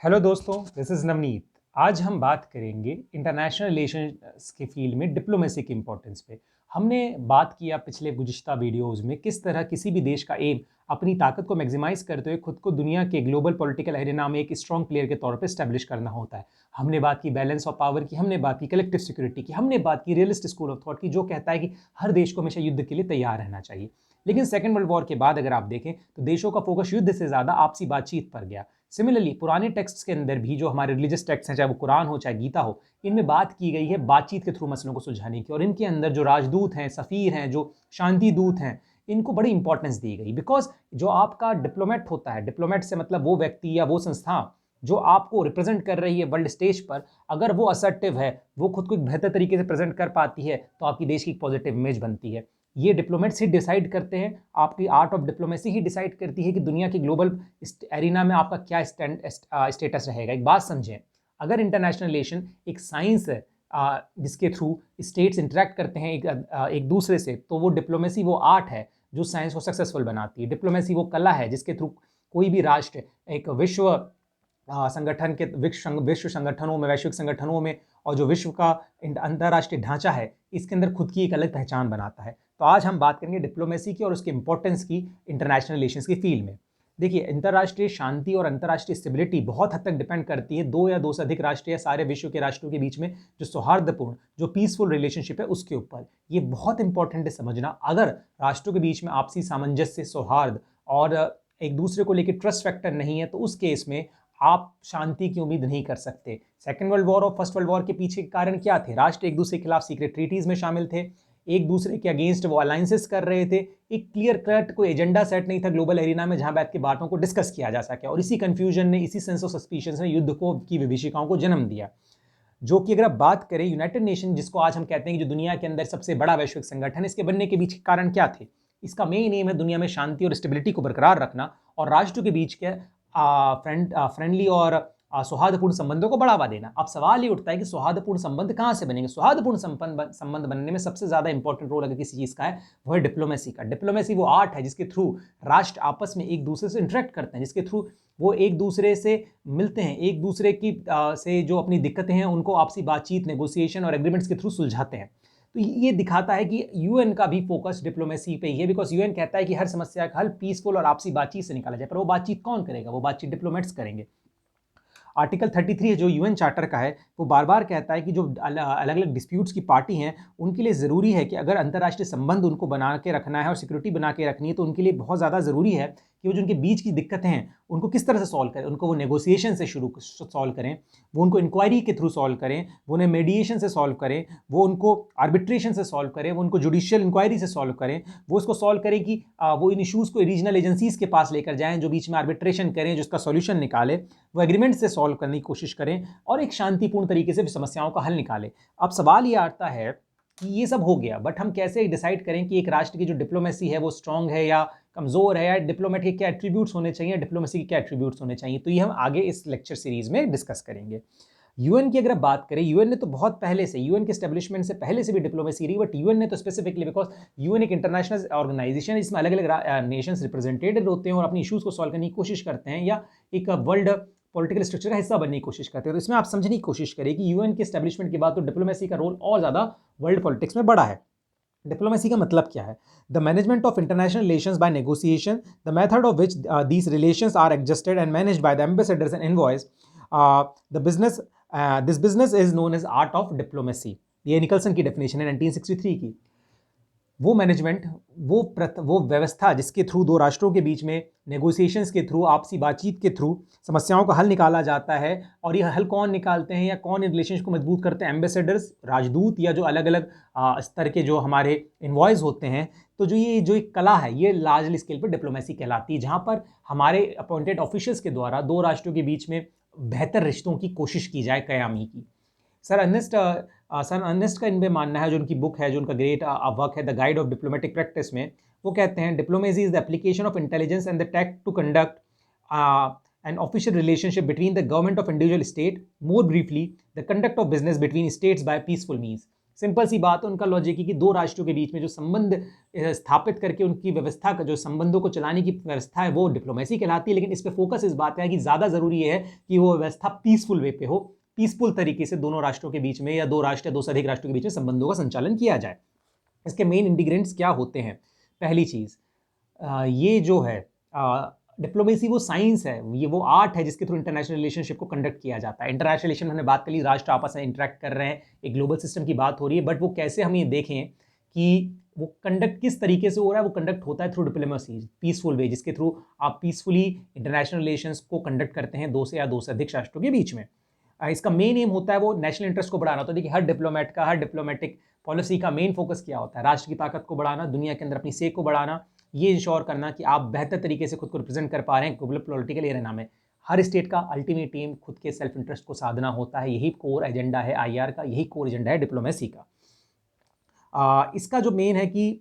Hello दोस्तों, this is Navneet. आज हम बात करेंगे इंटरनेशनल रिलेशंस के फील्ड में डिप्लोमेसी की इंपॉर्टेंस पे। हमने बात किया पिछले गुज़िश्ता वीडियोज़ में किस तरह किसी भी देश का एम अपनी ताकत को मैक्सिमाइज़ करते हुए खुद को दुनिया के ग्लोबल पॉलिटिकल एरेना में एक स्ट्रॉन्ग प्लेयर के तौर पे एस्टैब्लिश करना होता है। हमने बात की बैलेंस ऑफ पावर की, हमने बात की कलेक्टिव सिक्योरिटी की, हमने बात की रियलिस्ट स्कूल ऑफ थॉट की, जो कहता है कि हर देश को हमेशा युद्ध के लिए तैयार रहना चाहिए। लेकिन सेकेंड वर्ल्ड वॉर के बाद अगर आप देखें तो देशों का फोकस युद्ध से ज़्यादा आपसी बातचीत पर गया। सिमिलरली पुराने टेक्स्ट के अंदर भी जो हमारे रिलीजियस टेक्स्ट हैं, चाहे वो कुरान हो चाहे गीता हो, इनमें बात की गई है बातचीत के थ्रू मसलों को सुलझाने की। और इनके अंदर जो राजदूत हैं, सफ़ीर हैं, जो शांति दूत हैं, इनको बड़ी इंपॉर्टेंस दी गई। बिकॉज जो आपका डिप्लोमेट होता है, डिप्लोमेट से मतलब वो व्यक्ति या वो संस्था जो आपको रिप्रेजेंट कर रही है वर्ल्ड स्टेज पर, अगर वो असर्टिव है, वो खुद को एक बेहतर तरीके से प्रेजेंट कर पाती है, तो आपकी देश की एक पॉजिटिव इमेज बनती है। ये डिप्लोमेट्स ही डिसाइड करते हैं, आपकी art of diplomacy he decide करती है कि दुनिया की ग्लोबल एरिना में आपका क्या स्टेटस रहेगा। एक बात समझें, अगर इंटरनेशनल रिलेशन एक साइंस है जिसके थ्रू स्टेट्स इंटरेक्ट करते हैं एक दूसरे से, तो वो डिप्लोमेसी वो आर्ट है जो साइंस को सक्सेसफुल बनाती है। डिप्लोमेसी वो कला है जिसके थ्रू कोई भी राष्ट्र एक विश्व संगठन के विश्व संगठनों में, वैश्विक संगठनों में, और जो विश्व का अंतर्राष्ट्रीय ढांचा है, इसके अंदर खुद की एक अलग पहचान बनाता है। तो आज हम बात करेंगे डिप्लोमेसी की और उसकी इंपॉर्टेंस की इंटरनेशनल रिलेशंस की फील्ड में। देखिए, अंतर्राष्ट्रीय शांति और अंतर्राष्ट्रीय स्टेबिलिटी बहुत हद तक डिपेंड करती है दो या दो से अधिक राष्ट्र या सारे विश्व के राष्ट्रों के बीच में जो सौहार्दपूर्ण, जो पीसफुल रिलेशनशिप है, उसके ऊपर। ये बहुत इंपॉर्टेंट है समझना। अगर राष्ट्रों के बीच में आपसी सामंजस्य, सौहार्द और एक दूसरे को लेकर ट्रस्ट फैक्टर नहीं है, तो उस केस में आप शांति की उम्मीद नहीं कर सकते। सेकेंड वर्ल्ड वॉर और फर्स्ट वर्ल्ड वॉर के पीछे कारण क्या थे? राष्ट्र एक दूसरे के खिलाफ सीक्रेट ट्रीटीज में शामिल थे, एक दूसरे के अगेंस्ट वो अलायंसेस कर रहे थे। एक क्लियर कट कोई एजेंडा सेट नहीं था ग्लोबल एरिना में जहां बैठ के बातों को डिस्कस किया जा सके। और इसी कंफ्यूजन ने, इसी सेंस ऑफ सस्पिशन ने युद्ध को की विभीषिकाओं को जन्म दिया। जो कि अगर आप बात करें यूनाइटेड नेशन, जिसको आज हम कहते हैं कि जो दुनिया के अंदर सबसे बड़ा वैश्विक संगठन, इसके बनने के बीच कारण क्या थे? इसका मेन एम है दुनिया में शांति और स्टेबिलिटी को बरकरार रखना और राष्ट्रों के बीच के फ्रेंडली और सौहार्दपूर्ण संबंधों को बढ़ावा देना। अब सवाल ये उठता है कि सौहार्दपूर्ण संबंध कहाँ से बनेंगे? सौहार्दपूर्ण संबंध बनने में सबसे ज्यादा इंपॉर्टेंट रोल अगर किसी चीज का है, वो है डिप्लोमेसी का। डिप्लोमेसी वो आर्ट है जिसके थ्रू राष्ट्र आपस में एक दूसरे से इंटरेक्ट करते हैं, जिसके थ्रू वो एक दूसरे से मिलते हैं, एक दूसरे की से जो अपनी दिक्कतें हैं उनको आपसी बातचीत, नेगोशिएशन और एग्रीमेंट्स के थ्रू सुलझाते हैं। तो ये दिखाता है कि यूएन का भी फोकस डिप्लोमेसी पे ही है। बिकॉज यूएन कहता है कि हर समस्या का हल पीसफुल और आपसी बातचीत से निकाला जाए। पर वो बातचीत कौन करेगा? वो बातचीत डिप्लोमेट्स करेंगे। आर्टिकल 33 जो यूएन चार्टर का है, वो बार बार कहता है कि जो अलग अलग डिस्प्यूट्स की पार्टी हैं, उनके लिए ज़रूरी है कि अगर अंतर्राष्ट्रीय संबंध उनको बना के रखना है और सिक्योरिटी बना के रखनी है, तो उनके लिए बहुत ज़्यादा ज़रूरी है कि वो जो उनके बीच की दिक्कतें हैं उनको किस तरह से सॉल्व करें। उनको वो नेगोशिएशन से शुरू सॉल्व करें, वो उनको इंक्वायरी के थ्रू सॉल्व करें, वो उन्हें मेडिएशन से सॉल्व करें, वो उनको आर्बिट्रेशन से सॉल्व करें, वो उनको जुडिशियल इंक्वायरी से सॉल्व करें, वो इसको सॉल्व करें कि वो इन इशूज़ को रीजनल एजेंसीज़ के पास लेकर जाएँ जो बीच में आर्बिट्रेशन करें, जो उसका सॉल्यूशन निकाले, वो एग्रीमेंट से सॉल्व करने की कोशिश करें और एक शांतिपूर्ण तरीके से समस्याओं का हल निकालें। अब सवाल ये आता है कि ये सब हो गया, बट हम कैसे डिसाइड करें कि एक राष्ट्र की जो डिप्लोमेसी है वो स्ट्रांग है या कमज़ोर है, या डिप्लोमेट के क्या एट्रीब्यूट्स होने चाहिए, डिप्लोमेसी के क्या एट्रीब्यूट्स होने चाहिए? तो ये हम आगे इस लेक्चर सीरीज में डिस्कस करेंगे। यूएन की अगर बात करें, यूएन ने तो बहुत पहले से, यूएन के एस्टेब्लिशमेंट से पहले से भी डिप्लोमेसी रही, बट यूएन ने तो स्पेसिफिकली, बिकॉज यूएन एक इंटरनेशनल ऑर्गेनाइजेशन है जिसमें अलग अलग नेशंस रिप्रेजेंटेटेड होते हैं और अपनी इशूज़ को सॉल्व करने की कोशिश करते हैं, या एक वर्ल्ड पॉलिटिकल स्ट्रक्चर का हिस्सा बनने की कोशिश करते हैं। तो इसमें आप समझने की कोशिश करें कि यूएन के एस्टेब्लिशमेंट के बाद तो डिप्लोमेसी का रोल और ज़्यादा वर्ल्ड पॉलिटिक्स में बढ़ा है। डिप्लोमेसी का मतलब क्या है? The management of international relations by negotiation, the method of which these relations are adjusted and managed by the ambassadors and envoys, the business this business is known as art of diplomacy. ये Nicolson की definition है 1963 की। वो management, वो व्यवस्था जिसके through दो राष्ट्रों के बीच में नेगोशिएशंस के थ्रू, आपसी बातचीत के थ्रू समस्याओं का हल निकाला जाता है। और यह हल कौन निकालते हैं या कौन इन रिलेशंस को मजबूत करते हैं? एम्बेसडर्स, राजदूत, या जो अलग अलग स्तर के जो हमारे इन्वॉइस होते हैं। तो जो एक कला है, ये लार्ज स्केल पर डिप्लोमेसी कहलाती है, जहाँ पर हमारे अपॉइंटेड ऑफिशियल्स के द्वारा दो राष्ट्रों के बीच में बेहतर रिश्तों की कोशिश की जाए, कयामी की। सर अर्नेस्ट का इनमें मानना है, जो उनकी बुक है, जो उनका ग्रेट वर्क है the guide of diplomatic practice में, वो कहते हैं diplomacy is the application of intelligence and the tact to conduct an official relationship between the government of individual state, more briefly the conduct of business between states by peaceful means। Simple सी बात है, उनका logic है कि दो राष्ट्रों के बीच में जो संबंध स्थापित करके उनकी व्यवस्था का जो संबंधों को चलाने की व्यवस्था है वो डिप्लोमेसी कहलाती है। लेकिन इस पे फोकस इस बात का है कि ज़्यादा ज़रूरी है कि वो व्यवस्था पीसफुल वे पे हो, पीसफुल तरीके से दोनों राष्ट्रों के बीच में या दो राष्ट्र या दो से अधिक राष्ट्रों के बीच में संबंधों का संचालन किया जाए। इसके मेन इंटीग्रेंट्स क्या होते हैं? पहली चीज़, ये जो है डिप्लोमेसी वो साइंस है, ये वो आर्ट है जिसके थ्रू इंटरनेशनल रिलेशनशिप को कंडक्ट किया जाता है। इंटरनेशनल रिलेशन में हमने बात कर ली, राष्ट्र आपस में इंटरेक्ट कर रहे हैं, एक ग्लोबल सिस्टम की बात हो रही है, बट वो कैसे हम ये देखें कि वो कंडक्ट किस तरीके से हो रहा है। वो कंडक्ट होता है थ्रू डिप्लोमेसी, पीसफुल वे, जिसके थ्रू आप पीसफुली इंटरनेशनल रिलेशंस को कंडक्ट करते हैं दो से या दो से अधिक राष्ट्रों के बीच में। इसका मेन एम होता है वो नेशनल इंटरेस्ट को बढ़ाना होता है। देखिए, हर डिप्लोमेट का, हर डिप्लोमेटिक पॉलिसी का मेन फोकस क्या होता है? राष्ट्र की ताकत को बढ़ाना, दुनिया के अंदर अपनी सेक को बढ़ाना, ये इंश्योर करना कि आप बेहतर तरीके से खुद को रिप्रेजेंट कर पा रहे हैं ग्लोबल पॉलिटिकल एरेना में। हर स्टेट का अल्टीमेट एम खुद के सेल्फ इंटरेस्ट को साधना होता है। यही कोर एजेंडा है आईआर का, यही कोर एजेंडा है डिप्लोमेसी का। इसका जो मेन है कि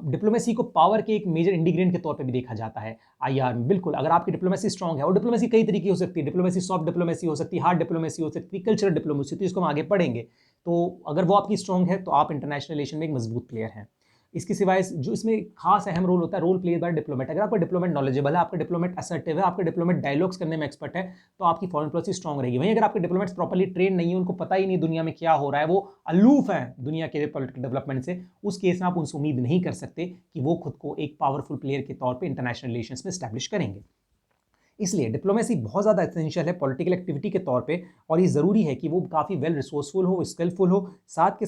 डिप्लोमेसी को पावर के एक मेजर इंटीग्रेंट के तौर पे भी देखा जाता है आईआर में। बिल्कुल, अगर आपकी डिप्लोमेसी स्ट्रांग है, और डिप्लोमेसी कई तरीके हो सकती है, डिप्लोमेसी सॉफ्ट डिप्लोमेसी हो सकती है, हार्ड डिप्लोमेसी हो सकती है, कल्चरल डिप्लोमेसी, तो इसको हम आगे पढ़ेंगे। तो अगर वो आपकी स्ट्रांग है तो आप इंटरनेशनल रिलेशन में एक मजबूत प्लेयर हैं। इसके सिवाय जो इसमें खास अहम रोल होता है, रोल प्ले बाय डिप्लोमेट। अगर आपका डिप्लोमेट नॉलेजेबल है, आपका डिप्लोमेट असर्टिव है, आपका डिप्लोमेट डायलॉग्स करने में एक्सपर्ट है, तो आपकी फॉरेन पॉलिसी स्ट्रांग रहेगी। वहीं अगर आपके डिप्लोमेट्स प्रॉपर्ली ट्रेन नहीं है, उनको पता ही नहीं दुनिया में क्या हो रहा है, वो अलूफ है दुनिया के पॉलिटिकल डेवलपमेंट से, उस केस में आप उनसे उम्मीद नहीं कर सकते कि वो खुद को एक पावरफुल प्लेयर के तौर पर इंटरनेशनल रिलेशंस में स्टैब्लिश करेंगे। इसलिए डिप्लोमेसी बहुत ज़्यादा एसेंशियल है पॉलिटिकल एक्टिविटी के तौर पे, और ये ज़रूरी है कि वो काफ़ी वेल रिसोर्सफुल हो, स्किलफुल हो। साथ के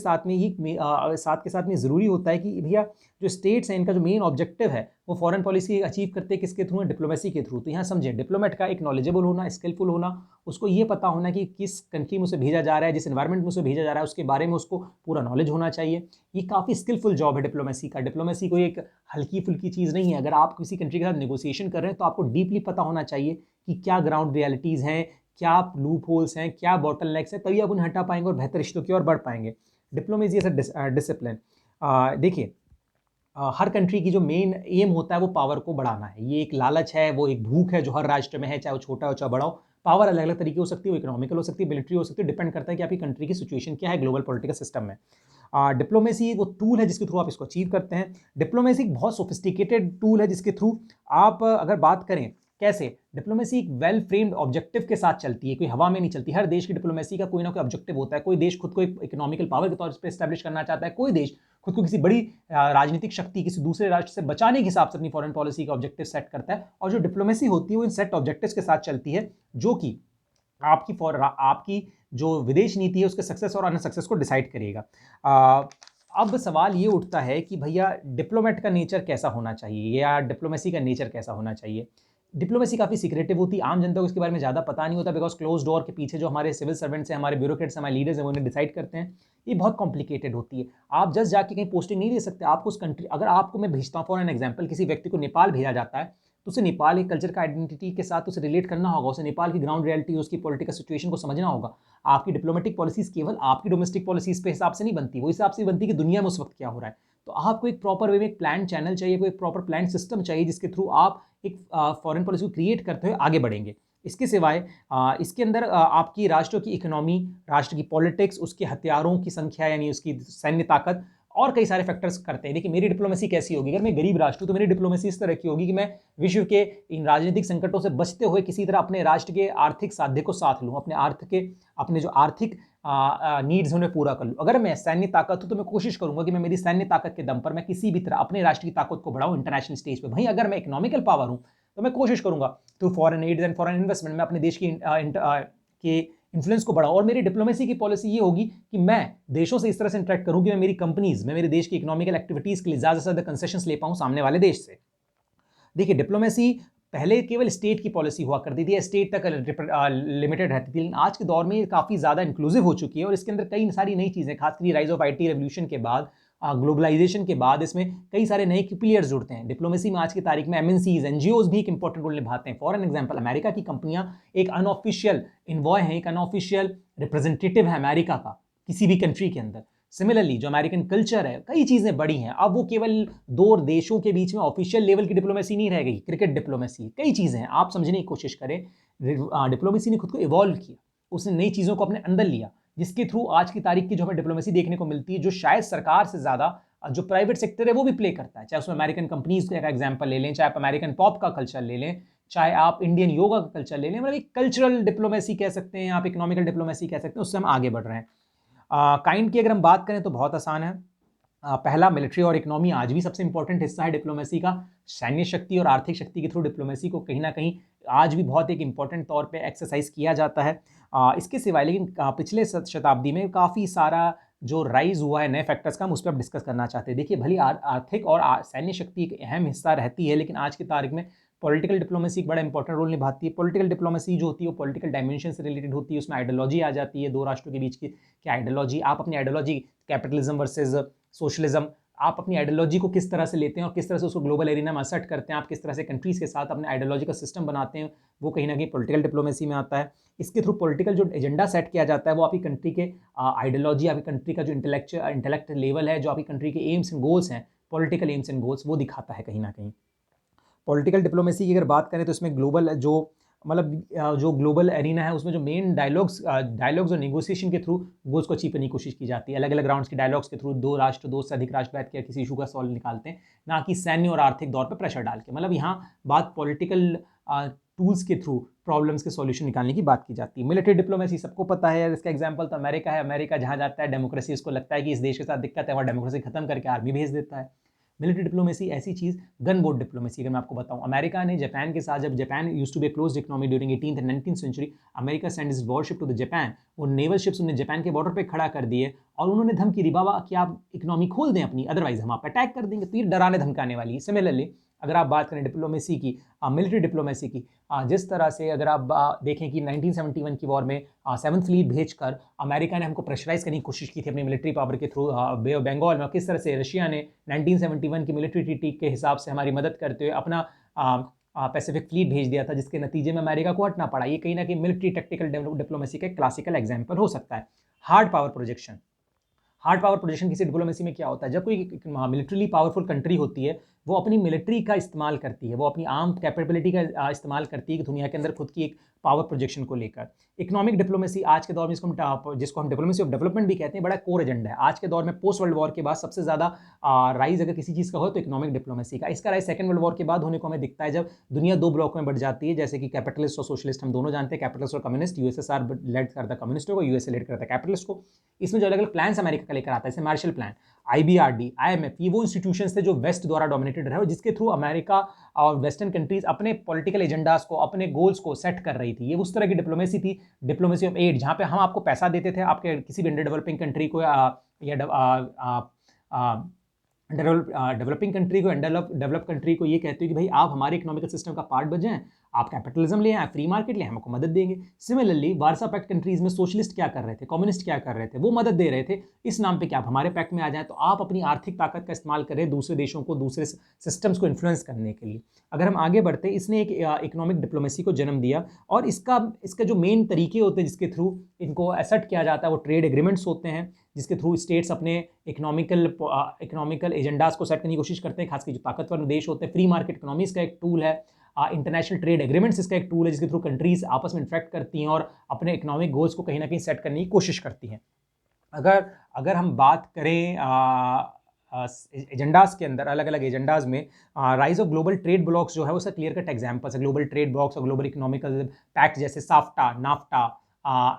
साथ में ज़रूरी होता है कि भैया जो स्टेट्स हैं, इनका जो मेन ऑब्जेक्टिव है वो फॉरेन पॉलिसी अचीव करते हैं किसके थ्रू है? डिप्लोमेसी के थ्रू। तो यहाँ समझे, डिप्लोमेट का एक नॉलेजेबल होना, स्किलफुल होना, उसको ये पता होना कि किस कंट्री में उसे भेजा जा रहा है, जिस एनवायरमेंट में उसे भेजा जा रहा है, उसके बारे में उसको पूरा नॉलेज होना चाहिए। ये काफ़ी स्किलफुल जॉब है डिप्लोमेसी का। डिप्लोमेसी कोई एक हल्की फुल्की चीज़ नहीं है। अगर आप किसी कंट्री के साथ नेगोशिएशन कर रहे हैं तो आपको डीपली पता होना चाहिए कि क्या ग्राउंड रियलिटीज़ हैं, क्या लूप होल्स हैं, क्या बॉटलनेक्स हैं, तभी आप उन्हें हटा पाएंगे और बेहतर रिश्तों की ओर बढ़ पाएंगे। डिप्लोमेसी ऐसा डिसिप्लिन, देखिए, हर कंट्री की जो मेन एम होता है वो पावर को बढ़ाना है। ये एक लालच है, वो एक भूख है जो हर राष्ट्र में है, चाहे वो छोटा हो चाहे बड़ा हो। पावर अलग अलग तरीके हो सकती है, वो इकोनॉमिकल हो सकती है, मिलिट्री हो सकती है, डिपेंड करता है कि आपकी कंट्री की सिचुएशन क्या है ग्लोबल पॉलिटिकल सिस्टम में। डिप्लोमेसी वो टूल है जिसके थ्रू आप इसको अचीव करते हैं। डिप्लोमेसी एक बहुत सोफिस्टिकेटेड टूल है जिसके थ्रू आप अगर बात करें कैसे, डिप्लोमेसी एक वेल फ्रेम्ड ऑब्जेक्टिव के साथ चलती है, कोई हवा में नहीं चलती। हर देश की डिप्लोमेसी का कोई ना कोई ऑब्जेक्टिव होता है। कोई देश खुद को एक इकोनॉमिकल पावर के तौर पर एस्टैब्लिश करना चाहता है, कोई देश खुद को किसी बड़ी राजनीतिक शक्ति, किसी दूसरे राष्ट्र से बचाने के हिसाब से अपनी फॉरेन पॉलिसी का ऑब्जेक्टिव सेट करता है। और जो डिप्लोमेसी होती है वो इन सेट ऑब्जेक्टिव्स के साथ चलती है, जो कि आपकी जो विदेश नीति है उसके सक्सेस और अनसक्सेस को डिसाइड करेगा। अब सवाल ये उठता है कि भैया डिप्लोमेट का नेचर कैसा होना चाहिए, या डिप्लोमेसी का नेचर कैसा होना चाहिए। डिप्लोमेसी काफ़ी सीक्रेटिव होती है, आम जनता को इसके बारे में ज़्यादा पता नहीं होता, बिकॉज क्लोज डोर के पीछे जो हमारे सिविल सर्वेंट्स हैं, हमारे ब्यूरोक्रेट्स, हमारे लीडर्स हैं, वो उन्हें डिसाइड करते हैं। ये बहुत कॉम्प्लिकेटेड होती है। आप जस्ट जाके कहीं पोस्टिंग नहीं दे सकते। आपको उस कंट्री, अगर आपको मैं भेजता हूँ फॉर एन एग्जाम्पल, किसी व्यक्ति को नेपाल भेजा जाता है, तो उसे नेपाल के कल्चर का आइडेंटिटी के साथ उसे रिलेट करना होगा, उसे नेपाल की ग्राउंड रियलिटी, उसकी पॉलिटिकल सिचुएशन को समझना होगा। आपकी डिप्लोमेटिक पॉलिसीज केवल आपकी डोमेस्टिक पॉलिसीज पे हिसाब से नहीं बनती, वो हिसाब से बनती कि दुनिया में उस वक्त क्या हो रहा है। तो आपको एक प्रॉपर वे में एक प्लान चैनल चाहिए, कोई एक प्रॉपर प्लान सिस्टम चाहिए जिसके थ्रू आप एक फॉरेन पॉलिसी को क्रिएट करते हुए आगे बढ़ेंगे। इसके सिवाय इसके अंदर आपकी राष्ट्र की इकोनॉमी, राष्ट्र की पॉलिटिक्स, उसके हथियारों की संख्या यानी उसकी सैन्य ताकत, और कई सारे फैक्टर्स करते हैं। देखिए, मेरी डिप्लोमेसी कैसी होगी, अगर मैं गरीब राष्ट्र हूँ तो मेरी डिप्लोमेसी इस तरह की होगी कि मैं विश्व के इन राजनीतिक संकटों से बचते हुए किसी तरह अपने राष्ट्र के आर्थिक साध्य को साथ लूँ, अपने जो आर्थिक नीड्स उन्हें पूरा कर लूँ। अगर मैं सैन्य ताकत हूँ तो मैं कोशिश करूंगा कि मैं मेरी सैन्य ताकत के दम पर मैं किसी भी तरह अपने राष्ट्र की ताकत को बढ़ाऊँ इंटरनेशनल स्टेज पर। वहीं अगर मैं इकोनॉमिकल पावर हूँ तो मैं कोशिश करूंगा through foreign add and foreign investment में अपने देश के इन्फ्लुएंस को बढ़ाऊं। और मेरी डिप्लोमेसी की पॉलिसी ये होगी कि मैं देशों से इस तरह से इंटरेक्ट करूं कि मैं मेरे देश की इकोनॉमिकल एक्टिविटीज के लिए ज़्यादा से ज़्यादा कंसेशंस ले पाऊं सामने वाले देश से। देखिए, डिप्लोमेसी पहले केवल स्टेट की पॉलिसी हुआ करती थी, स्टेट तक लिमिटेड रहती थी, लेकिन आज के दौर में काफ़ी ज़्यादा इंक्लूसिव हो चुकी है और इसके अंदर कई सारी नई चीज़ें, खासकर राइज ऑफ IT रेवोल्यूशन के बाद, ग्लोबलाइजेशन के बाद इसमें कई सारे नए प्लेयर्स जुड़ते हैं। डिप्लोमेसी में आज की तारीख में MNCs, NGOs भी एक इंपॉर्टेंट रोल निभाते हैं। फॉर एन एग्जाम्पल, अमेरिका की कंपनियां एक अनऑफिशियल इन्वॉय हैं, एक अनऑफिशियल रिप्रेजेंटेटिव है अमेरिका का किसी भी कंट्री के अंदर। सिमिलरली जो अमेरिकन कल्चर है, कई चीज़ें बड़ी हैं। अब वो केवल दो देशों के बीच में ऑफिशियल लेवल की डिप्लोमेसी नहीं रह गई, क्रिकेट डिप्लोमेसी, कई चीज़ें हैं। आप समझने की कोशिश करें, डिप्लोमेसी ने खुद को इवॉल्व किया, उसने नई चीज़ों को अपने अंदर लिया। जिसके थ्रू आज की तारीख की जो हमें डिप्लोमेसी देखने को मिलती है, जो शायद सरकार से ज़्यादा जो प्राइवेट सेक्टर है वो भी प्ले करता है। चाहे उसमें अमेरिकन कंपनीज का एग्जाम्पल ले लें, चाहे आप अमेरिकन पॉप का कल्चर ले लें, चाहे आप इंडियन योगा का कल्चर ले लें, मतलब एक कल्चरल डिप्लोमेसी कह सकते हैं, आप इकोनॉमिकल डिप्लोमेसी कह सकते हैं, उससे हम आगे बढ़ रहे हैं। काइंड की अगर हम बात करें तो बहुत आसान है। पहला, मिलिट्री और इकोनॉमी आज भी सबसे इंपॉर्टेंट हिस्सा है डिप्लोमेसी का। सैन्य शक्ति और आर्थिक शक्ति के थ्रू डिप्लोमेसी को कहीं ना कहीं आज भी बहुत एक इंपॉर्टेंट तौर पे एक्सरसाइज किया जाता है। इसके सिवाय लेकिन पिछले शताब्दी में काफ़ी सारा जो राइज हुआ है नए फैक्टर्स का, हम उस पर डिस्कस करना चाहते हैं। देखिए, भली आर्थिक और सैन्य शक्ति एक अहम हिस्सा रहती है, लेकिन आज की तारीख में पॉलिटिकल डिप्लोमेसी एक बड़ा इंपॉर्टेंट रोल निभाती है। पॉलिटिकल डिप्लोमेसी जो होती है वो पॉलिटिकल डायमेंशन से रिलेटेड होती है, उसमें आइडियोलॉजी आ जाती है, दो राष्ट्रों के बीच की क्या आइडियोलॉजी, आप अपनी आइडियोलॉजी, कैपिटलिज्म वर्सेज सोशलिज्म, आप अपनी आइडियोलॉजी को किस तरह से लेते हैं और किस तरह से उसको ग्लोबल एरिना में असर्ट करते हैं, आप किस तरह से कंट्रीज़ के साथ अपने आइडियोलॉजी का सिस्टम बनाते हैं, वो कहीं ना कहीं पॉलिटिकल डिप्लोमेसी में आता है। इसके थ्रू पॉलिटिकल जो एजेंडा सेट किया जाता है वो आपकी कंट्री के आइडियोलॉजी, आपकी कंट्री का जो इंटेलेक्ट लेवल है, जो आपकी कंट्री के एम्स एंड गोल्स हैं, पॉलिटिकल एम्स एंड गोल्स, वो दिखाता है कहीं ना कहीं। पॉलिटिकल डिप्लोमेसी की अगर बात करें तो इसमें ग्लोबल जो मतलब जो ग्लोबल एरिना है उसमें जो मेन डायलॉग्स और नेगोशिएशन के थ्रू गोल्स को अचीव करने की कोशिश की जाती है। अलग अलग राउंड्स के डायलॉग्स के थ्रू दो से अधिक राष्ट्र बैठ कर किसी इशू का सॉल्व निकालते हैं, ना कि सैन्य और आर्थिक दौर पर प्रेशर डाल के। मतलब यहाँ बात पॉलिटिकल टूल्स के थ्रू प्रॉब्लम्स के सॉल्यूशन निकालने की बात की जाती है। मिलिट्री डिप्लोमेसी सबको पता है, इसका एग्जांपल तो अमेरिका है। अमेरिका जहाँ जाता है डेमोक्रेसी, उसको लगता है कि इस देश के साथ दिक्कत है, वहाँ डेमोक्रेसी खत्म करके आर्मी भेज देता है। मिलिट्री डिप्लोमेसी ऐसी चीज़, गन बोट डिप्लोमेसी अगर मैं आपको बताऊं, अमेरिका ने जापान के साथ, जब Japan used to be closed economy during 18th and 19th century, America send is warship to the Japan. वो नेवल शिप्स उन्होंने जापान के बॉर्डर पे खड़ा कर दिए और उन्होंने धमकी दी, बाबा कि आप इकोनॉमी खोल दें अपनी, अदरवाइज हम आप अटैक कर देंगे। तो ये डराने धमकाने वाली है। सिमिलरली अगर आप बात करें डिप्लोमेसी की, मिलिट्री डिप्लोमेसी की, जिस तरह से अगर आप देखें कि 1971 की वॉर में 7th फ्लीट भेजकर अमेरिका ने हमको प्रेशराइज करने की कोशिश की थी अपनी मिलिट्री पावर के थ्रू बे ऑफ बंगाल में, किस तरह से रशिया ने 1971 की मिलिट्री ट्रीटी के हिसाब से हमारी मदद करते हुए अपना पैसिफिक फ्लीट भेज दिया था, जिसके नतीजे में अमेरिका को हटना पड़ा। ये कहीं ना कहीं मिलिट्री टेक्टिकल डिप्लोमेसी का क्लासिकल एग्जाम्पल हो सकता है। Hard power projection, hard power projection किसी डिप्लोमेसी में क्या होता है, जब कोई मिलिट्रीली पावरफुल कंट्री होती है, वो अपनी मिलिट्री का इस्तेमाल करती है, वो अपनी आर्म कैपेबिलिटी का इस्तेमाल करती है कि दुनिया के अंदर खुद की एक पावर प्रोजेक्शन को लेकर। इकोनॉमिक डिप्लोमेसी आज के दौर में जिसको हम डिप्लोमेसी ऑफ डेवलपमेंट भी कहते हैं, बड़ा कोर एजेंडा है आज के दौर में। पोस्ट वर्ल्ड वॉर के बाद सबसे ज़्यादा राइज अगर किसी चीज़ का हो तो इकोनॉमिक डिप्लोमेसी का। इसका राइज सेकंड वर्ल्ड वॉर के बाद होने को हमें दिखता है, जब दुनिया दो ब्लॉक में बढ़ जाती है, जैसे कि कैपिटलिस्ट और सोशलिस्ट हम दोनों जानते हैं। कैपिटलिस्ट और कम्युनिस्ट, यूएसएसआर लेड करता है कम्युनिस्टों को, यूएसए लेड करता है कैपिटलिस्ट को। इसमें जो अलग अलग प्लान्स अमेरिका का लेकर आता है, जैसे मार्शल प्लान, आईबीआरडी, आईएमएफ, ये वो इंस्टीट्यूशंस थे जो वेस्ट द्वारा डोमिनेटेड रहे और जिसके थ्रू अमेरिका और वेस्टर्न कंट्रीज अपने पॉलिटिकल एजेंडास को, अपने गोल्स को सेट कर रही थी। ये उस तरह की डिप्लोमेसी थी, डिप्लोमेसी ऑफ एड, जहाँ पे हम आपको पैसा देते थे आपके किसी भी अंडर डेवलपिंग कंट्री को डेवलपिंग कंट्री को, डेवलप कंट्री को, ये कहते हो कि भाई आप हमारे इकोनॉमिकल सिस्टम का पार्ट बन जाएं, आप कैपिटलिज्म ले आए, फ्री मार्केट ले, हम आपको मदद देंगे। सिमिलरली वार्सा पैक्ट कंट्रीज में सोशलिस्ट क्या कर रहे थे, कम्युनिस्ट क्या कर रहे थे, वो मदद दे रहे थे इस नाम पे कि आप हमारे पैक्ट में आ जाएं, तो आप अपनी आर्थिक ताकत का इस्तेमाल कर रहे हैं दूसरे देशों को, दूसरे सिस्टम्स को इन्फ्लुएंस करने के लिए। अगर हम आगे बढ़ते हैं, इसने एक इकोनॉमिक डिप्लोमेसी को जन्म दिया और इसका जो मेन तरीके होते हैं जिसके थ्रू इनको एसेट किया जाता है, वो ट्रेड एग्रीमेंट्स होते हैं, जिसके थ्रू स्टेट्स अपने इकोनॉमिकल एजेंडाज को सेट करने की कोशिश करते हैं, खासकर जो ताकतवर देश होते हैं। फ्री मार्केट इकोनॉमीज का एक टूल है, इंटरनेशनल ट्रेड एग्रीमेंट्स इसका एक टूल है, जिसके थ्रू कंट्रीज आपस में इंटरेक्ट करती हैं और अपने इकोनॉमिक गोल्स को कहीं ना कहीं सेट करने की कोशिश करती हैं। अगर हम बात करें एजेंडाज के अंदर, अलग अलग एजेंडाज में rise of global trade blocks जो है उसका क्लियर कट एग्जांपल्स है। ग्लोबल ट्रेड ब्लॉक्स और ग्लोबल इकोनॉमिकल पैक्ट जैसे साफ्टा, नाफ्टा,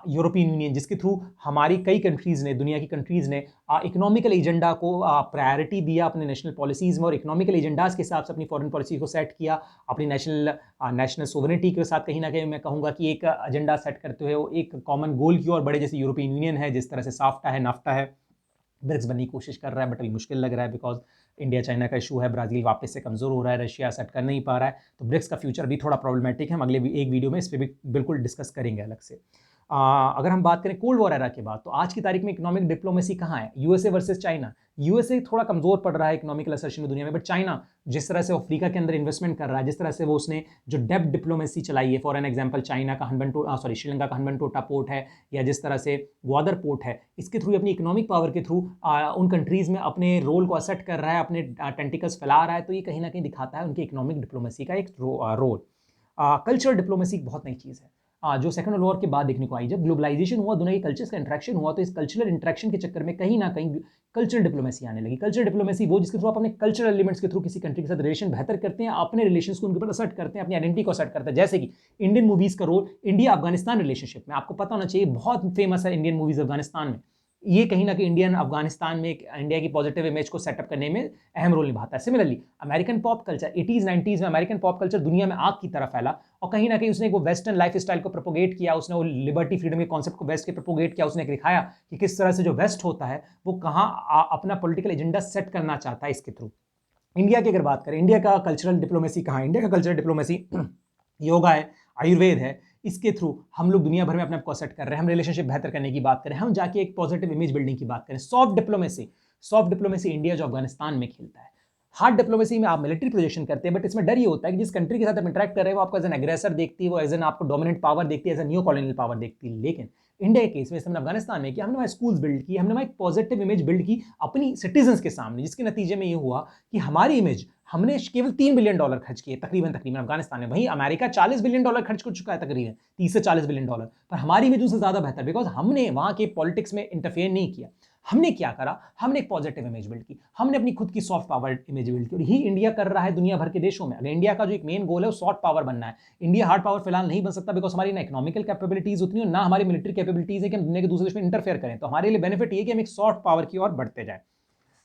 यूरोपियन यूनियन, जिसके थ्रू हमारी कई कंट्रीज़ ने, दुनिया की कंट्रीज़ ने इकोनॉमिकल एजेंडा को प्रायोरिटी दिया अपने नेशनल पॉलिसीज़ में और इकोनॉमिकल एजेंडाज़ के हिसाब से अपनी फॉरेन पॉलिसी को सेट किया। अपनी नेशनल सोवरेनिटी के साथ कहीं ना कहीं मैं कहूँगा कि एक एजेंडा सेट करते हुए वो एक कॉमन गोल की ओर बढ़े, जैसे यूरोपियन यूनियन है, जिस तरह से साफ्टा है, नाफ्टा है। ब्रिक्स बनने की कोशिश कर रहा है, बट अभी मुश्किल लग रहा है बिकॉज इंडिया चाइना का इशू है, ब्राज़ील वापस से कमज़ोर हो रहा है, रशिया सेट कर नहीं पा रहा है, तो ब्रिक्स का फ्यूचर भी थोड़ा प्रॉब्लमेटिक है। हम अगले एक वीडियो में इस पर भी बिल्कुल डिस्कस करेंगे अलग से। अगर हम बात करें कोल्ड वॉर एरा के बाद, तो आज की तारीख में इकोनॉमिक डिप्लोमेसी कहाँ है? USA versus China. यूएसए थोड़ा कमजोर पड़ रहा है इकोनॉमिकल असर्शन में दुनिया में, बट चाइना जिस तरह से अफ्रीका के अंदर इन्वेस्टमेंट कर रहा है, जिस तरह से वो उसने जो डेप्थ डिप्लोमेसी चलाई है, फॉर एन एग्जांपल चाइना का श्रीलंका का हनबनटोटा पोर्ट है, या जिस तरह से ग्वादर पोर्ट है, इसके थ्रू अपनी इकोनॉमिक पावर के थ्रू उन कंट्रीज़ में अपने रोल को असर्ट कर रहा है, अपने टेंटिकल्स फैला रहा है, तो ये कहीं ना कहीं दिखाता है उनकी इकोनॉमिक डिप्लोमेसी का एक रोल। कल्चरल डिप्लोमेसी बहुत नई चीज़ है। जो सेकंड वर्ल्ड वॉर के बाद देखने को आई। जब ग्लोबलाइजेशन हुआ, दुनिया के कल्चर्स का इंट्रैक्शन हुआ, तो इस कल्चरल इंट्रैक्शन के चक्कर में कहीं ना कहीं कल्चरल डिप्लोमेसी आने लगी। कल्चरल डिप्लोमेसी वो जिसके थ्रू आप अपने कल्चरल एलिमेंट्स के थ्रू किसी कंट्री के साथ रिलेशन बेहतर करते हैं, अपने रिलेशंस को उनके ऊपर असर्ट करते हैं, अपनी आइडेंटिटी को असर्ट करते हैं। जैसे कि इंडियन मूवीज का रोल इंडिया अफगानिस्तान रिलेशनशिप में आपको पता होना चाहिए, बहुत फेमस है इंडियन मूवीज अफगानिस्तान में। ये कहीं ना कहीं इंडियन अफगानिस्तान में एक इंडिया की पॉजिटिव इमेज को सेटअप करने में अहम रोल निभाता है। Similarly American pop culture 80s 90s में अमेरिकन पॉप कल्चर दुनिया में आग की तरह फैला, और कहीं ना कहीं उसने वो वेस्टर्न लाइफ स्टाइल को प्रोपोगेट किया, उसने वो लिबर्टी फ्रीडम के कॉन्सेप्ट को वेस्ट के प्रोपोगेट किया, उसने दिखाया कि किस तरह से जो वेस्ट होता है वो कहाँ अपना पॉलिटिकल एजेंडा सेट करना चाहता है इसके थ्रू। इंडिया की अगर बात करें, इंडिया का कल्चरल डिप्लोमेसी कहाँ है? इंडिया का कल्चरल डिप्लोमेसी योगा है, आयुर्वेद है, इसके थ्रू हम लोग दुनिया भर में अपने आप को सेट कर रहे हैं। हम रिलेशनशिप बेहतर करने की बात करें, हम जाके एक पॉजिटिव इमेज बिल्डिंग की बात करें। सॉफ्ट डिप्लोमेसी इंडिया जो अफगानिस्तान में खेलता है। हार्ड डिप्लोमेसी में आप मिलिट्री प्रोजेक्शन करते हैं, बट इसमें डर ये होता है कि जिस कंट्री के साथ आप इंटरेक्ट कर रहे हैं वो आपको एज एन एग्रेसर देखती है, वो एज एन आपको डोमिनेंट पावर देखती है, as an new colonial power देखती है। लेकिन इंडिया के केस में हमने अफगानिस्तान में किया, हमने वहाँ स्कूल्स बिल्ड की, हमने वहाँ एक पॉजिटिव इमेज बिल्ड की अपनी सिटीजन्स के सामने, जिसके नतीजे में ये हुआ कि हमारी इमेज, हमने केवल $3 बिलियन खर्च किए तकरीबन अफगानिस्तान में। वहीं अमेरिका $40 बिलियन खर्च कर चुका है, तकरीबन 30 से $40 बिलियन, पर हमारी इमेज उनसे ज्यादा बेहतर, बिकॉज हमने वहां के पॉलिटिक्स में इंटरफेयर नहीं किया। हमने क्या करा? हमने एक पॉजिटिव इमेज बिल्ड की, हमने अपनी खुद की सॉफ्ट पावर इमेज बिल्ड की, और यही इंडिया कर रहा है दुनिया भर के देशों में। अगर इंडिया का जो एक मेन गोल है वो सॉफ्ट पावर बनना है, इंडिया हार्ड पावर फिलहाल नहीं बन सकता, बिकॉज हमारी ना इकोनॉमिकल कैपेबिलिटीज उतनी, ना हमारी मिलिट्री कैपेबिलिटीज है कि हम दुनिया के दूसरे देश में इंटरफेयर करें। तो हमारे लिए बेनिफिट ये कि हम एक सॉफ्ट पावर की ओर बढ़ते जाए।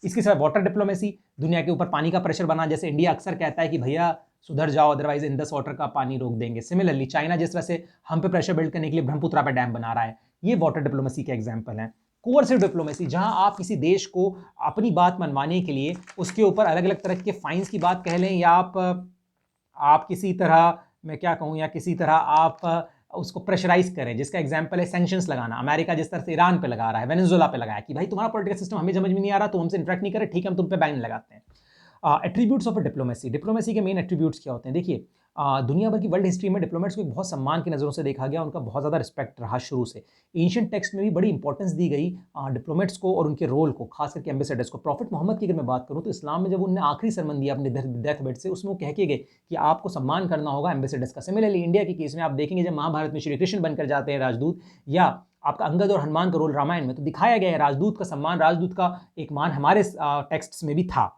इसके सिवा वाटर डिप्लोमेसी, दुनिया के ऊपर पानी का प्रेशर बना, जैसे इंडिया अक्सर कहता है कि भैया सुधर जाओ, अदरवाइज इंडस वाटर का पानी रोक देंगे। सिमिलरली चाइना जिस तरह से हम पे प्रेशर बिल्ड करने के लिए ब्रह्मपुत्रा पे डैम बना रहा है, ये वाटर डिप्लोमेसी के एग्जांपल हैं। कोअर्सिव डिप्लोमेसी, जहां आप किसी देश को अपनी बात मनवाने के लिए उसके ऊपर अलग अलग तरह के फाइन्स की बात कह लें, या आप किसी तरह, मैं क्या कहूँ, या किसी तरह आप उसको प्रेशराइज करें, जिसका एग्जांपल है सैंक्शंस लगाना। अमेरिका जिस तरह से ईरान पे लगा रहा है, वेनेजुएला पे लगाया कि भाई तुम्हारा पॉलिटिकल सिस्टम हमें समझ में नहीं आ रहा, तो हमसे इंटरेक्ट नहीं करे, ठीक है हम तुम पे बैन लगाते हैं। एट्रीब्यूट्स ऑफ डिप्लोमेसी, डिप्लोमेसी के मेन एट्रीब्यूट्स क्या होते हैं? देखिए, दुनिया भर की वर्ल्ड हिस्ट्री में डिप्लोमेट्स को बहुत सम्मान की नज़रों से देखा गया, उनका बहुत ज़्यादा रिस्पेक्ट रहा शुरू से। एंशिएंट टेक्स्ट में भी बड़ी इंपॉर्टेंस दी गई डिप्लोमेट्स को और उनके रोल को, खास करके एम्बेसडर्स को। प्रॉफिट मोहम्मद की अगर मैं बात करूँ तो इस्लाम में जब उन्होंने आखिरी सरमन दिया अपने डेथ बेड से, उसमें वो कह के गए कि आपको सम्मान करना होगा एम्बेसडर्स का। सिमिलरली इंडिया के केस में आप देखेंगे जब महाभारत में श्री कृष्ण बनकर जाते हैं राजदूत, या आपका अंगद और हनुमान का रोल रामायण में, तो दिखाया गया है राजदूत का सम्मान, राजदूत का एक मान हमारे टेक्स्ट में भी था।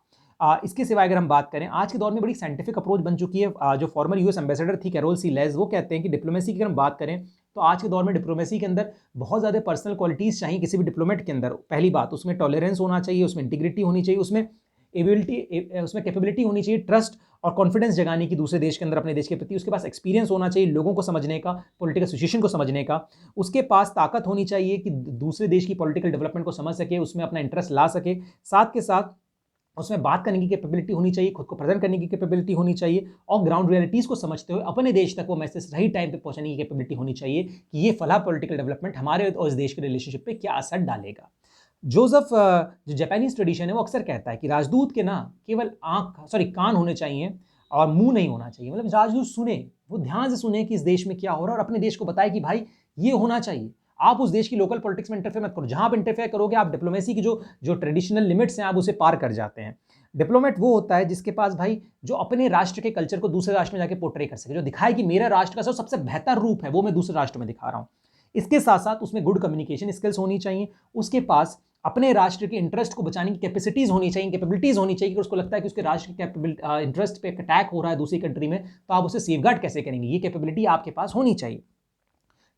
इसके सिवाय अगर हम बात करें, आज के दौर में बड़ी साइंटिफिक अप्रोच बन चुकी है। जो फॉर्मर यूएस एम्बेसडर थी कैरोल सी लेज, वो कहते हैं कि डिप्लोमेसी की अगर हम बात करें तो आज के दौर में डिप्लोमेसी के अंदर बहुत ज़्यादा पर्सनल क्वालिटीज़ चाहिए किसी भी डिप्लोमेट के अंदर। पहली बात, उसमें टॉलरेंस होना चाहिए, उसमें इंटीग्रिटी होनी चाहिए, उसमें एबिलिटी, उसमें कैपेबिलिटी होनी चाहिए, ट्रस्ट और कॉन्फिडेंस जगाने की दूसरे देश के अंदर अपने देश के प्रति। उसके पास एक्सपीरियंस होना चाहिए लोगों को समझने का, पॉलिटिकल सिचुएशन को समझने का। उसके पास ताकत होनी चाहिए कि दूसरे देश की पॉलिटिकल डेवलपमेंट को समझ सके, उसमें अपना इंटरेस्ट ला सके। साथ के साथ उसमें बात करने की कैपेबिलिटी होनी चाहिए, खुद को प्रेजेंट करने की कैपेबिलिटी होनी चाहिए, और ग्राउंड रियलिटीज़ को समझते हुए अपने देश तक वो मैसेज सही टाइम पे पहुंचाने की कैपेबिलिटी होनी चाहिए कि ये फला पॉलिटिकल डेवलपमेंट हमारे और इस देश के रिलेशनशिप पे क्या असर डालेगा। जोसेफ, जो जापानीज ट्रेडिशन है, वो अक्सर कहता है कि राजदूत के ना केवल कान होने चाहिए और मुंह नहीं होना चाहिए। मतलब राजदूत सुने, वो ध्यान से सुने कि इस देश में क्या हो रहा है, और अपने देश को बताए कि भाई ये होना चाहिए। आप उस देश की लोकल पॉलिटिक्स में इंटरफेयर मत करो। जहां आप इंटरफेयर करोगे, आप डिप्लोमेसी की जो ट्रेडिशनल लिमिट्स हैं आप उसे पार कर जाते हैं। डिप्लोमेट वो होता है जिसके पास भाई जो अपने राष्ट्र के कल्चर को दूसरे राष्ट्र में जाके पोर्ट्रे कर सके, जो दिखाए कि मेरा राष्ट्र का सबसे बेहतर रूप है वो मैं दूसरे राष्ट्र में दिखा रहा हूं। इसके साथ साथ उसमें गुड कम्युनिकेशन स्किल्स होनी चाहिए, उसके पास अपने राष्ट्र के इंटरेस्ट को बचाने की कैपेसिटीज होनी चाहिए, कैपेबिलिटीज होनी चाहिए कि उसको लगता है कि उसके राष्ट्र के इंटरेस्ट पे अटैक हो रहा है दूसरी कंट्री में, तो आप उसे सेफगार्ड कैसे करेंगे, ये कैपेबिलिटी आपके पास होनी चाहिए।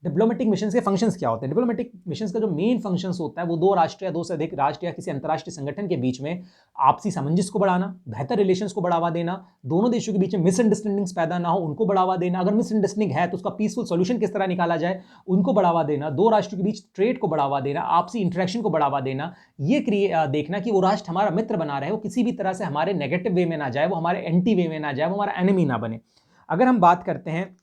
डिप्लोमेटिक मिशन के फंक्शंस क्या होते हैं? डिप्लोमेटिक मिशन का जो मेन फंक्शंस होता है वो दो राष्ट्र या दो से अधिक राष्ट्र या किसी अंतर्राष्ट्रीय संगठन के बीच में आपसी सामंजस्य को बढ़ाना, बेहतर रिलेशंस को बढ़ावा देना, दोनों देशों के बीच में मिसअंडरस्टैंडिंग्स पैदा ना हो उनको बढ़ावा देना, अगर मिसअंडरस्टैंडिंग है तो उसका पीसफुल सॉल्यूशन किस तरह निकाला जाए उनको बढ़ावा देना, दो राष्ट्रों के बीच ट्रेड को बढ़ावा देना, आपसी इंटरेक्शन को बढ़ावा देना, ये देखना कि वो राष्ट्र हमारा मित्र बना रहे, वो किसी भी तरह से हमारे नेगेटिव वे में ना जाए, वो हमारे एंटी वे में ना जाए, वो हमारा एनिमी ना बने। अगर हम बात करते हैं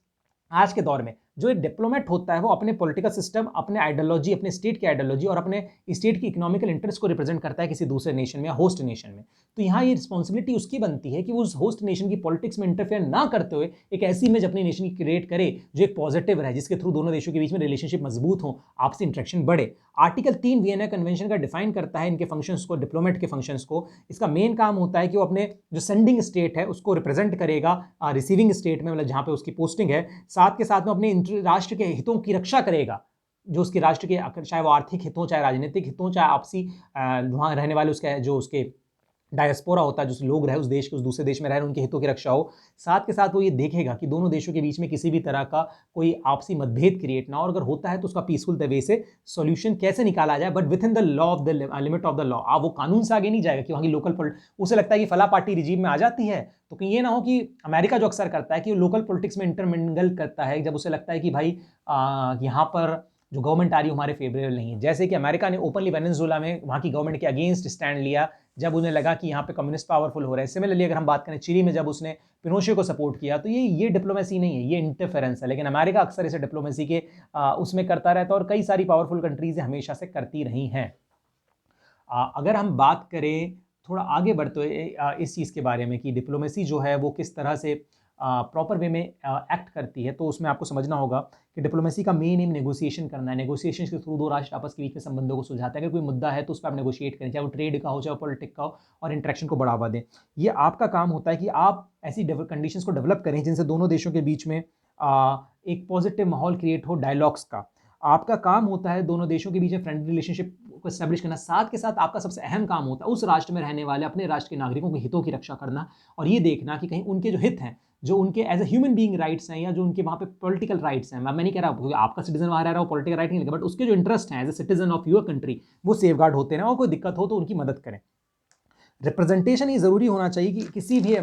आज के दौर में, जो एक डिप्लोमेट होता है वो अपने पॉलिटिकल सिस्टम, अपने आइडियोलॉजी, अपने स्टेट की आइडियोलॉजी और अपने स्टेट की इकोनॉमिकल इंटरेस्ट को रिप्रेजेंट करता है किसी दूसरे नेशन में या होस्ट नेशन में। तो यहाँ ये रिस्पॉन्सिबिलिटी उसकी बनती है कि वो उस होस्ट नेशन की पॉलिटिक्स में इंटरफेयर ना करते हुए एक ऐसी इमेज अपनी नेशन की क्रिएट करे जो एक पॉजिटिव रहे, जिसके थ्रू दोनों देशों के बीच में रिलेशनशिप मजबूत हो, आपसी इंटरेक्शन बढ़े। आर्टिकल 3 वियना कन्वेंशन का डिफाइन करता है इनके फंक्शंस को, डिप्लोमेट के फंक्शंस को। इसका मेन काम होता है कि वो अपने जो सेंडिंग स्टेट है उसको रिप्रेजेंट करेगा रिसीविंग स्टेट में, मतलब जहाँ पे उसकी पोस्टिंग है, साथ के साथ में अपने राष्ट्र के हितों की रक्षा करेगा, जो उसके राष्ट्र के, चाहे वो आर्थिक हित हो, चाहे राजनीतिक हित हो, चाहे आपसी वहाँ रहने वाले उसके जो उसके डायस्पोरा होता है, जो लोग रहे उस देश के उस दूसरे देश में रह रहे हैं, उनके हितों की रक्षा हो। साथ के साथ वो ये देखेगा कि दोनों देशों के बीच में किसी भी तरह का कोई आपसी मतभेद क्रिएट ना हो, और अगर होता है तो उसका पीसफुल वे से सॉल्यूशन कैसे निकाला जाए, but with in the law of the limit of the law. वो कानून से आगे नहीं जाएगा कि वहाँ की लोकल, उसे लगता है कि फला पार्टी रिजीम में आ जाती है, तो कहीं ये ना हो कि अमेरिका जो अक्सर करता है कि वो लोकल पॉलिटिक्स में इंटरमिंगल करता है, जब उसे लगता है कि भाई यहाँ पर जो गवर्नमेंट आ रही है हमारे फेवरेबल नहीं है। जैसे कि अमेरिका ने ओपनली वेनेजुएला में वहाँ की गवर्नमेंट के अगेंस्ट स्टैंड लिया जब उन्हें लगा कि यहाँ पे कम्युनिस्ट पावरफुल हो रहे हैं। सिमिलरली अगर हम बात करें चिली में जब उसने पिनोशे को सपोर्ट किया, तो ये डिप्लोमेसी नहीं है, ये इंटरफेरेंस है। लेकिन अमेरिका अक्सर इसे डिप्लोमेसी के उसमें करता रहता है, और कई सारी पावरफुल कंट्रीज हमेशा से करती रही हैं। अगर हम बात करें थोड़ा आगे बढ़ते हुए इस चीज़ के बारे में कि डिप्लोमेसी जो है वो किस तरह से प्रॉपर वे में एक्ट करती है, तो उसमें आपको समझना होगा कि डिप्लोमेसी का मेन एम नेगोशिएशन करना है। नेगोशिएशन के थ्रू दो राष्ट्र आपस के बीच में संबंधों को सुलझाते हैं। अगर कोई मुद्दा है तो उस पर आप नेगोशिएट करें, चाहे वो ट्रेड का हो, चाहे वो पॉलिटिक्स का हो, और इंटरेक्शन को बढ़ावा दें। ये आपका काम होता है कि आप ऐसी कंडीशंस को डेवलप करें जिनसे दोनों देशों के बीच में एक पॉजिटिव माहौल क्रिएट हो डायलॉग्स का। आपका काम होता है दोनों देशों के बीच में फ्रेंडली रिलेशनशिप को एस्टैब्लिश करना। साथ के साथ आपका सबसे अहम काम होता है उस राष्ट्र में रहने वाले अपने राष्ट्र के नागरिकों के हितों की रक्षा करना, और ये देखना कि कहीं उनके जो हित हैं, जो उनके as a human being rights हैं, या जो उनके वहाँ पे पॉलिटिकल राइट्स हैं, मैं नहीं कह रहा क्योंकि आपका सिटीजन वहाँ रह रहा हो पॉलिटिकल राइट नहीं लगा, बट उसके जो इंटरेस्ट हैं as a citizen of your country वो सेफगार्ड होते हैं, और कोई दिक्कत हो तो उनकी मदद करें। रिप्रेजेंटेशन ये ज़रूरी होना चाहिए कि किसी भी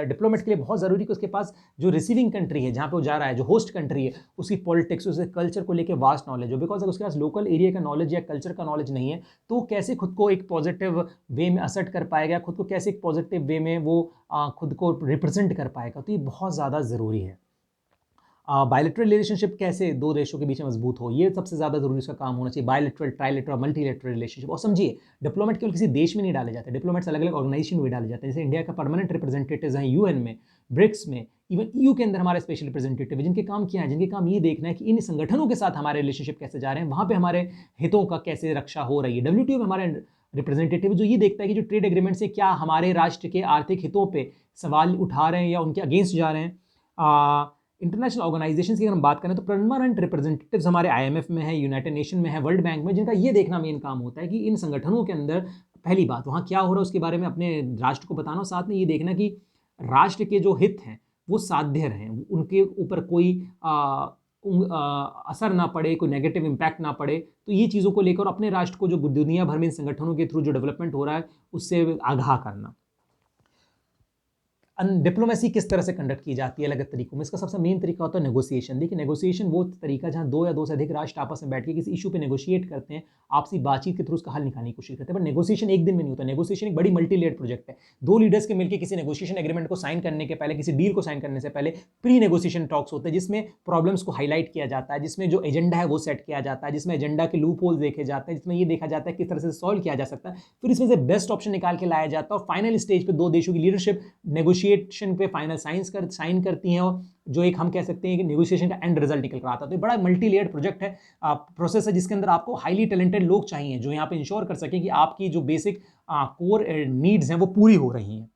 डिप्लोमेट के लिए बहुत ज़रूरी कि उसके पास जो रिसीविंग कंट्री है, जहाँ पे वो जा रहा है, जो होस्ट कंट्री है, उसकी पॉलिटिक्स, उसके कल्चर को लेकर वास्ट नॉलेज हो। बिकॉज अगर उसके पास लोकल एरिया का नॉलेज या कल्चर का नॉलेज नहीं है, तो कैसे खुद को एक पॉजिटिव वे में असर्ट कर पाएगा, खुद को कैसे एक पॉजिटिव वे में वो खुद को रिप्रेजेंट कर पाएगा, तो ये बहुत ज़्यादा ज़रूरी है। बायलैटरल रिलेशनशिप कैसे दो देशों के बीच में मजबूत हो, ये सबसे ज़्यादा जरूरी इसका काम होना चाहिए। Bilateral, trilateral, multilateral relationship. और समझिए डिप्लोमेट केवल किसी देश में नहीं डाले जाते, डिप्लोमेट्स अलग अलग ऑर्गेनाइजेशन में भी डाले जाते हैं। जैसे इंडिया का परमानेंट रिप्रेजेंटेटिव हैं यूएन में, ब्रिक्स में, इवन ईयू के अंदर हमारे स्पेशल रिप्रेजेंटेटिव है, जिनके काम क्या है, जिनके काम ये देखना है कि इन संगठनों के साथ हमारे रिलेशनशिप कैसे जा रहे हैं, वहाँ पे हमारे हितों का कैसे रक्षा हो रही है। डब्ल्यूटीओ में हमारे रिप्रेजेंटेटिव जो ये देखता है कि जो ट्रेड एग्रीमेंट से क्या हमारे राष्ट्र के आर्थिक हितों पे सवाल उठा रहे हैं या उनके अगेंस्ट जा रहे हैं। इंटरनेशनल ऑर्गेनाइजेशंस की अगर हम बात करें तो परमानेंट रिप्रेजेंटेटिव्स हमारे आईएमएफ में है, यूनाइटेड नेशन में है, वर्ल्ड बैंक में, जिनका ये देखना मेन काम होता है कि इन संगठनों के अंदर पहली बात वहाँ क्या हो रहा है उसके बारे में अपने राष्ट्र को बताना, और साथ में ये देखना कि राष्ट्र के जो हित हैं वो साध्य रहें, उनके ऊपर कोई असर ना पड़े, कोई नेगेटिव इम्पैक्ट ना पड़े। तो ये चीज़ों को लेकर अपने राष्ट्र को जो दुनिया भर में इन संगठनों के थ्रू जो डेवलपमेंट हो रहा है उससे आगाह करना। डिप्लोमेसी किस तरह से कंडक्ट की जाती है अलग अलग तरीकों में, इसका सबसे मेन तरीका होता है नेगोशिएशन। देखिए नेगोशिएशन वो तरीका जहां दो या दो से अधिक राष्ट्र आपस में बैठ के किसी इशू पे नेगोशिएट करते हैं, आपसी बातचीत के थ्रू उसका हल निकालने की कोशिश करते हैं। बट नेगोशिएशन एक दिन में नहीं होता, नेगोशिएशन एक बड़ी मल्टी लेयर्ड प्रोजेक्ट है। दो लीडर्स के मिलकर किसी नेगोशिएशन एग्रीमेंट को साइन करने के पहले, किसी डील को साइन करने से पहले प्री नेगोशिएशन टॉक्स होते हैं, जिसमें प्रॉब्लम्स को हाईलाइट किया जाता है, जिसमें जो एजेंडा है वो सेट किया जाता है, जिसमें एजेंडा के लूप होल्स देखे जाते हैं, जिसमें ये देखा जाता है किस तरह से सॉल्व किया जा सकता है। फिर इसमें से बेस्ट ऑप्शन निकाल के लाया जाता है, और फाइनल स्टेज पे दो देशों की लीडरशिप नेगोशिएशन पे फाइनल साइन करती हैं, और जो एक हम कह सकते हैं कि नेगोशिएशन का एंड रिजल्ट निकल कर आता है। तो बड़ा मल्टी लेयर्ड प्रोजेक्ट है, प्रोसेस है, जिसके अंदर आपको हाईली टैलेंटेड लोग चाहिए जो यहाँ पे इंश्योर कर सके कि आपकी जो बेसिक कोर नीड्स हैं वो पूरी हो रही हैं।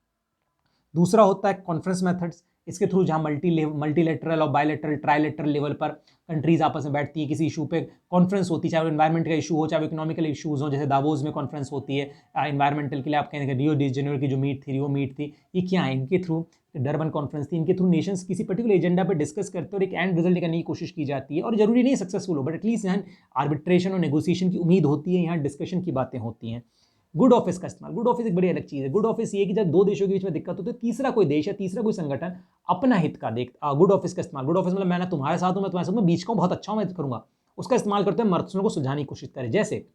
दूसरा होता है कॉन्फ्रेंस मेथड्स। इसके थ्रू जहाँ मल्टीलेटरल और बायलेटरल, ट्राइलेटरल लेवल पर कंट्रीज आपस में बैठती है, किसी इशू पे कॉन्फ्रेंस होती है, चाहे वो एनवायरमेंट का इशू हो, चाहे वो इकोनॉमिकल इशूज़ हो, जैसे दावोस में कॉन्फ्रेंस होती है एनवायरमेंटल के लिए। आप कहेंगे रियो डी जेनेरो की जो मीट थी वो मीट थी, ये क्या है, इनके थ्रू डरबन कॉन्फ्रेंस थी, इनके थ्रू नेशंस किसी पर्टिकुलर एजेंडा पर डिस्कस करते हैं और एक एंड रिजल्ट करने की कोशिश की जाती है। और जरूरी नहीं सक्सेसफुल हो, बट एटलीस्ट यहाँ आर्बिट्रेशन और नेगोशिएशन की उम्मीद होती है, यहाँ डिस्कशन की बातें होती हैं। गुड ऑफिस का इस्तेमाल, गुड ऑफिस एक बड़ी अलग चीज़ है। गुड ऑफिस ये कि जब दो देशों के बीच में दिक्कत होती है, तीसरा कोई देश या तीसरा कोई संगठन अपना हित का गुड ऑफिस का इस्तेमाल, गुड ऑफिस मतलब मैं ना तुम्हारे साथ हूं, मैं तुम्हारे साथ हूं, बीच का बहुत अच्छा हूं, मैं करूंगा, उसका इस्तेमाल करते हैं मसलों को सुलझाने की कोशिश करें। जैसे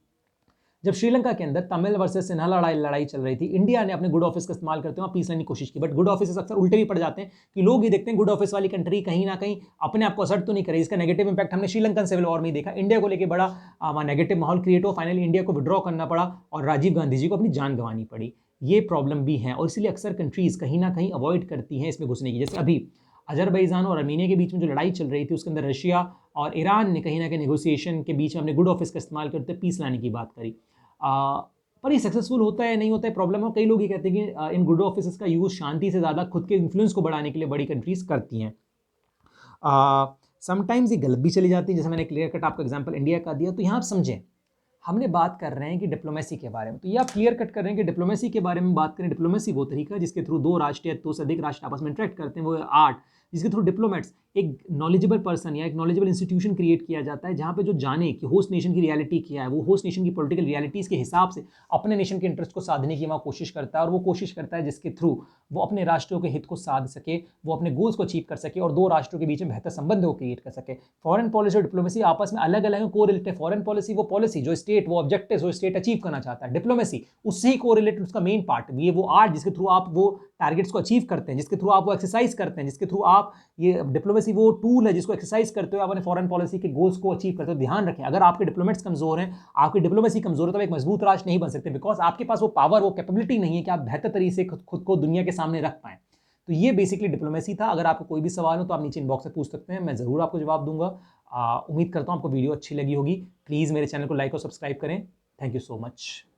जब श्रीलंका के अंदर तमिल वर्सेस सिन्हा लड़ाई चल रही थी, इंडिया ने अपने गुड ऑफिस का इस्तेमाल करते हुए पीस लाने की कोशिश की। बट गुड ऑफिस अक्सर उल्टे भी पड़ जाते हैं कि लोग ये देखते हैं गुड ऑफिस वाली कंट्री कहीं ना कहीं अपने आप को असर्ट तो नहीं करे, इसका नेगेटिव इंपैक्ट हमने श्रीलंकन सिविल वॉर में देखा। इंडिया को लेकर बड़ा नेगेटिव माहौल क्रिएट हो, फाइनली इंडिया को विड्रॉ करना पड़ा और राजीव गांधी जी को अपनी जान गंवानी पड़ी। ये प्रॉब्लम भी है, और इसलिए अक्सर कंट्रीज कहीं ना कहीं अवॉइड करती हैं इसमें घुसने की। जैसे अभी अजरबैजान और अर्मीनिया के बीच में जो लड़ाई चल रही थी, उसके अंदर रशिया और ईरान ने कहीं ना कहीं नेगोशिएशन के बीच में अपने गुड ऑफिस का इस्तेमाल करते पीस लाने की बात करी। पर ये सक्सेसफुल होता है नहीं होता है प्रॉब्लम है। कई लोग ये कहते हैं कि इन गुड ऑफिस का यूज़ शांति से ज़्यादा खुद के इन्फ्लुएंस को बढ़ाने के लिए बड़ी कंट्रीज करती हैं। समटाइम्स ये गलत भी चली जाती है, जैसे मैंने क्लियर कट आपको एग्जांपल इंडिया का दिया। तो यहाँ आप समझें, हमने बात कर रहे हैं कि डिप्लोमेसी के बारे में, तो ये आप क्लियर कट कर रहे हैं कि डिप्लोमेसी के बारे में बात करें। डिप्लोमेसी वो तरीका है जिसके थ्रू दो राष्ट्र या दो से अधिक राष्ट्र आपस में इंटरेक्ट करते हैं, वो आर्ट जिसके थ्रू डिप्लोमेट्स एक नॉलेजेबल पर्सन या एक नॉलेजेबल इंस्टीट्यूशन क्रिएट किया जाता है, जहाँ पे जो जाने कि होस्ट नेशन की रियलिटी क्या है, वो होस्ट नेशन की पॉलिटिकल रियलिटीज़ के हिसाब से अपने नेशन के इंटरेस्ट को साधने की वहाँ कोशिश करता है, और वो कोशिश करता है जिसके थ्रू वो अपने राष्ट्रों के हित को साध सके, वो अपने गोल्स को अचीव कर सके और दो राष्ट्रों के बीच में बेहतर संबंध को क्रिएट कर सके। फॉरेन पॉलिसी और डिप्लोमेसी आपस में अलग अलग कोरिलेटेड है। फॉरेन पॉलिसी वो पॉलिसी जो स्टेट, वो ऑब्जेक्टिव जो स्टेट अचीव करना चाहता है, डिप्लोमेसी उससे ही कोरिलेटेड उसका मेन पार्ट, ये वो आर्ट जिसके थ्रू आप वो टारगेट्स को अचीव करते हैं, जिसके थ्रू आप वो एक्सरसाइज करते हैं, जिसके थ्रू आप ये डिप्लोमेसी वो टूल है जिसको एक्सरसाइज करते हो आप अपने फॉरेन पॉलिसी के गोल्स को अचीव करते हो। ध्यान रखें, अगर आपके डिप्लोमेट्स कमजोर हैं, आपकी डिप्लोमेसी कमजोर है, तो आप एक मजबूत राष्ट्र नहीं बन सकते, बिकॉज आपके पास वो पावर, वो कैपेबिलिटी नहीं है कि आप बेहतर तरीके से खुद को दुनिया के सामने रख पाएं। तो ये बेसिकली डिप्लोमेसी था। अगर आपको कोई भी सवाल हो तो आप नीचे इनबॉक्स में पूछ सकते हैं, मैं जरूर आपको जवाब दूंगा। उम्मीद करता हूं आपको वीडियो अच्छी लगी होगी। प्लीज़ मेरे चैनल को लाइक और सब्सक्राइब करें। Thank you so much.